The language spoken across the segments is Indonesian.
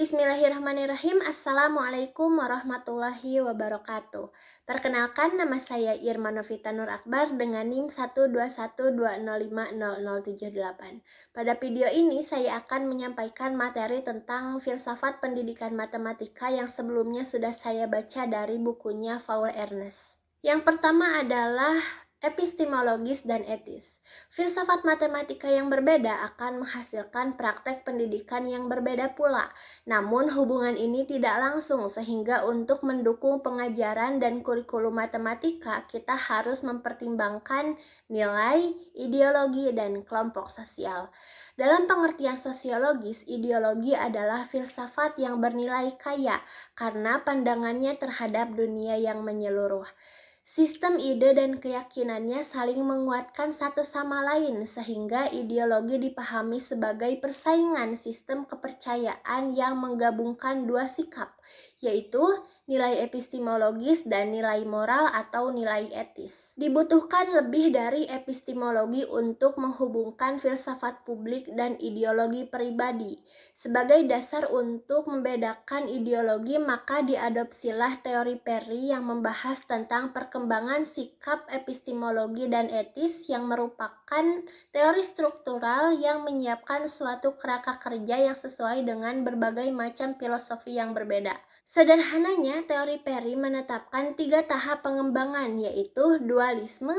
Bismillahirrahmanirrahim. Assalamualaikum warahmatullahi wabarakatuh. Perkenalkan, nama saya Irma Novita Nur Akbar dengan NIM 12120500078. Pada video ini saya akan menyampaikan materi tentang filsafat pendidikan matematika yang sebelumnya sudah saya baca dari bukunya Paul Ernst. Yang pertama adalah epistemologis dan etis. Filsafat matematika yang berbeda akan menghasilkan praktek pendidikan yang berbeda pula. Namun hubungan ini tidak langsung, sehingga untuk mendukung pengajaran dan kurikulum matematika, kita harus mempertimbangkan nilai, ideologi, dan kelompok sosial. Dalam pengertian sosiologis, ideologi adalah filsafat yang bernilai kaya karena pandangannya terhadap dunia yang menyeluruh. Sistem ide dan keyakinannya saling menguatkan satu sama lain, sehingga ideologi dipahami sebagai persaingan sistem kepercayaan yang menggabungkan dua sikap, yaitu nilai epistemologis dan nilai moral atau nilai etis. Dibutuhkan lebih dari epistemologi untuk menghubungkan filsafat publik dan ideologi pribadi. Sebagai dasar untuk membedakan ideologi, maka diadopsilah teori Perry yang membahas tentang perkembangan sikap epistemologi dan etis, yang merupakan teori struktural yang menyiapkan suatu kerangka kerja yang sesuai dengan berbagai macam filosofi yang berbeda. Sederhananya, teori Perry menetapkan 3 tahap pengembangan, yaitu dualisme,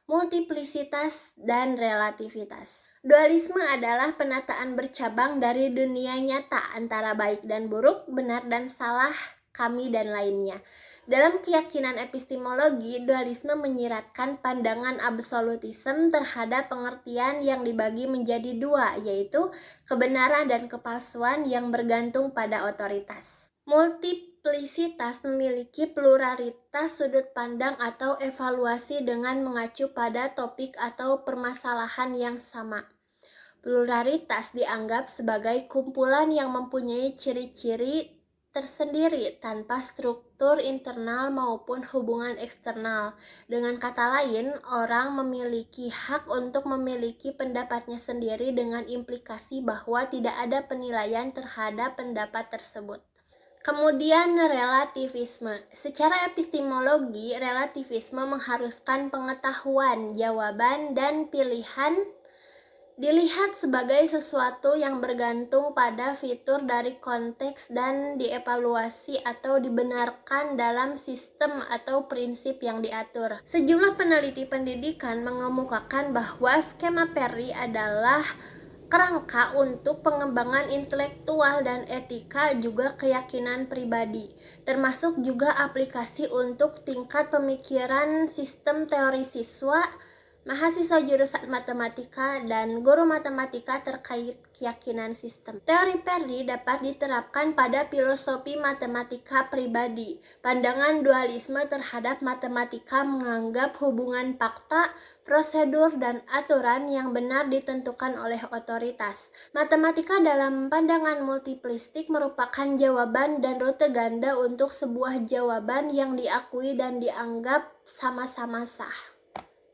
multiplisitas, dan relativitas. Dualisme adalah penataan bercabang dari dunia nyata antara baik dan buruk, benar dan salah, kami dan lainnya. Dalam keyakinan epistemologi, dualisme menyiratkan pandangan absolutisme terhadap pengertian yang dibagi menjadi dua, yaitu kebenaran dan kepalsuan yang bergantung pada otoritas. Multiplisitas memiliki pluralitas sudut pandang atau evaluasi dengan mengacu pada topik atau permasalahan yang sama. Pluralitas dianggap sebagai kumpulan yang mempunyai ciri-ciri tersendiri tanpa struktur internal maupun hubungan eksternal. Dengan kata lain, orang memiliki hak untuk memiliki pendapatnya sendiri dengan implikasi bahwa tidak ada penilaian terhadap pendapat tersebut. Kemudian relativisme. Secara epistemologi, relativisme mengharuskan pengetahuan, jawaban, dan pilihan dilihat sebagai sesuatu yang bergantung pada fitur dari konteks dan dievaluasi atau dibenarkan dalam sistem atau prinsip yang diatur. Sejumlah peneliti pendidikan mengemukakan bahwa skema Perry adalah kerangka untuk pengembangan intelektual dan etika, juga keyakinan pribadi, termasuk juga aplikasi untuk tingkat pemikiran sistem teori siswa, mahasiswa jurusan matematika, dan guru matematika terkait keyakinan sistem. Teori Perry dapat diterapkan pada filosofi matematika pribadi. Pandangan dualisme terhadap matematika menganggap hubungan fakta, prosedur, dan aturan yang benar ditentukan oleh otoritas. Matematika dalam pandangan multiplistik merupakan jawaban dan rute ganda untuk sebuah jawaban yang diakui dan dianggap sama-sama sah.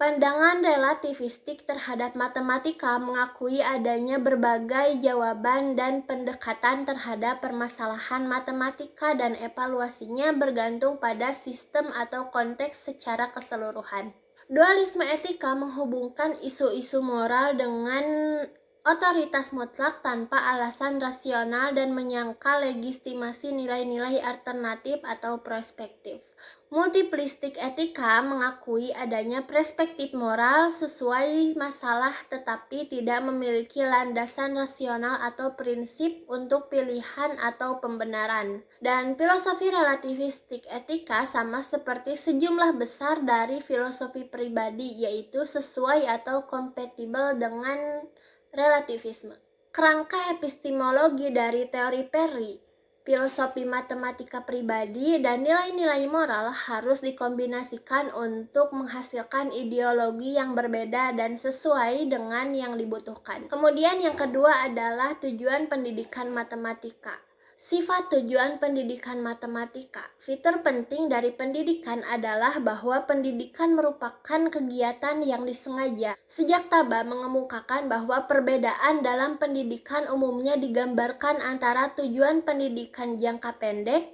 Pandangan relativistik terhadap matematika mengakui adanya berbagai jawaban dan pendekatan terhadap permasalahan matematika, dan evaluasinya bergantung pada sistem atau konteks secara keseluruhan. Dualisme etika menghubungkan isu-isu moral dengan otoritas mutlak tanpa alasan rasional dan menyangkal legitimasi nilai-nilai alternatif atau prospektif. Multiplistik etika mengakui adanya perspektif moral sesuai masalah tetapi tidak memiliki landasan rasional atau prinsip untuk pilihan atau pembenaran. Dan filosofi relativistik etika sama seperti sejumlah besar dari filosofi pribadi, yaitu sesuai atau kompatibel dengan relativisme. Kerangka epistemologi dari teori Perry, filosofi matematika pribadi, dan nilai-nilai moral harus dikombinasikan untuk menghasilkan ideologi yang berbeda dan sesuai dengan yang dibutuhkan. Kemudian yang kedua adalah tujuan pendidikan matematika. Sifat tujuan pendidikan matematika. Fitur penting dari pendidikan adalah bahwa pendidikan merupakan kegiatan yang disengaja. Sejak Taba mengemukakan bahwa perbedaan dalam pendidikan umumnya digambarkan antara tujuan pendidikan jangka pendek,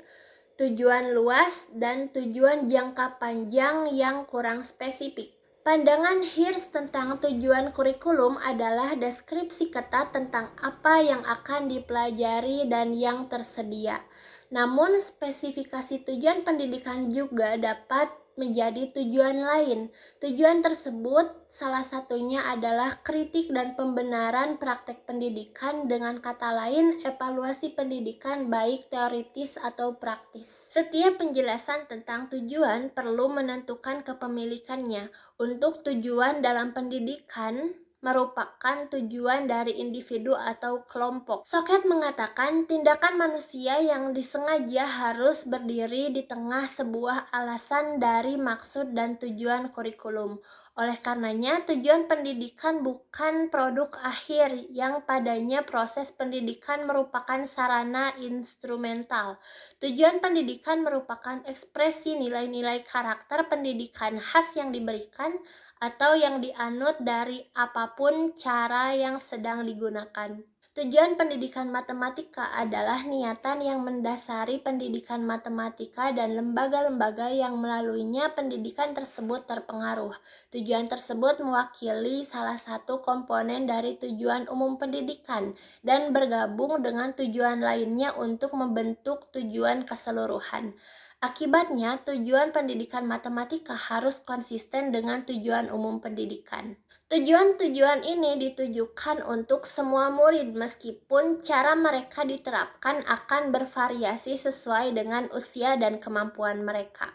tujuan luas, dan tujuan jangka panjang yang kurang spesifik. Pandangan Hirsch tentang tujuan kurikulum adalah deskripsi ketat tentang apa yang akan dipelajari dan yang tersedia. Namun, spesifikasi tujuan pendidikan juga dapat menjadi tujuan lain. Tujuan tersebut salah satunya adalah kritik dan pembenaran praktek pendidikan, dengan kata lain evaluasi pendidikan baik teoritis atau praktis. Setiap penjelasan tentang tujuan perlu menentukan kepemilikannya. Untuk tujuan dalam pendidikan merupakan tujuan dari individu atau kelompok. Soket mengatakan tindakan manusia yang disengaja harus berdiri di tengah sebuah alasan dari maksud dan tujuan kurikulum. Oleh karenanya, tujuan pendidikan bukan produk akhir yang padanya proses pendidikan merupakan sarana instrumental. Tujuan pendidikan merupakan ekspresi nilai-nilai karakter pendidikan khas yang diberikan atau yang dianut dari apapun cara yang sedang digunakan. Tujuan pendidikan matematika adalah niatan yang mendasari pendidikan matematika dan lembaga-lembaga yang melaluinya pendidikan tersebut terpengaruh. Tujuan tersebut mewakili salah satu komponen dari tujuan umum pendidikan dan bergabung dengan tujuan lainnya untuk membentuk tujuan keseluruhan. Akibatnya, tujuan pendidikan matematika harus konsisten dengan tujuan umum pendidikan. Tujuan-tujuan ini ditujukan untuk semua murid meskipun cara mereka diterapkan akan bervariasi sesuai dengan usia dan kemampuan mereka.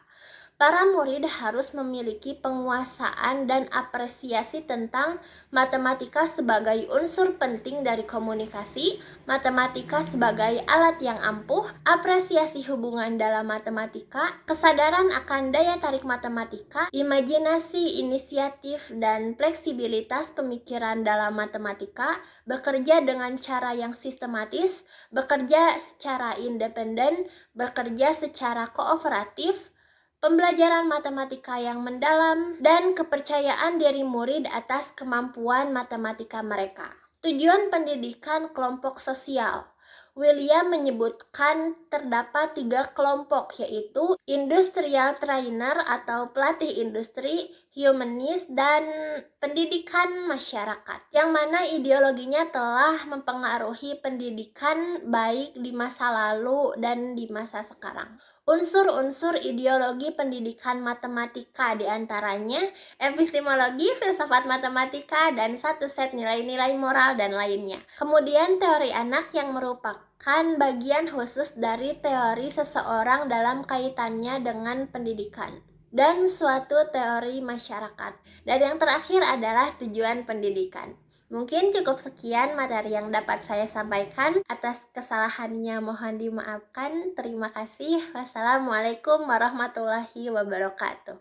Para murid harus memiliki penguasaan dan apresiasi tentang matematika sebagai unsur penting dari komunikasi, matematika sebagai alat yang ampuh, apresiasi hubungan dalam matematika, kesadaran akan daya tarik matematika, imajinasi, inisiatif, dan fleksibilitas pemikiran dalam matematika, bekerja dengan cara yang sistematis, bekerja secara independen, bekerja secara kooperatif, pembelajaran matematika yang mendalam, dan kepercayaan diri murid atas kemampuan matematika mereka. Tujuan pendidikan kelompok sosial. William menyebutkan terdapat 3 kelompok, yaitu industrial trainer atau pelatih industri, humanis, dan pendidikan masyarakat, yang mana ideologinya telah mempengaruhi pendidikan baik di masa lalu dan di masa sekarang. Unsur-unsur ideologi pendidikan matematika diantaranya epistemologi, filsafat matematika, dan satu set nilai-nilai moral dan lainnya. Kemudian teori anak yang merupakan bagian khusus dari teori seseorang dalam kaitannya dengan pendidikan, dan suatu teori masyarakat. Dan yang terakhir adalah tujuan pendidikan. Mungkin cukup sekian materi yang dapat saya sampaikan. Atas kesalahannya mohon dimaafkan. Terima kasih. Wassalamualaikum warahmatullahi wabarakatuh.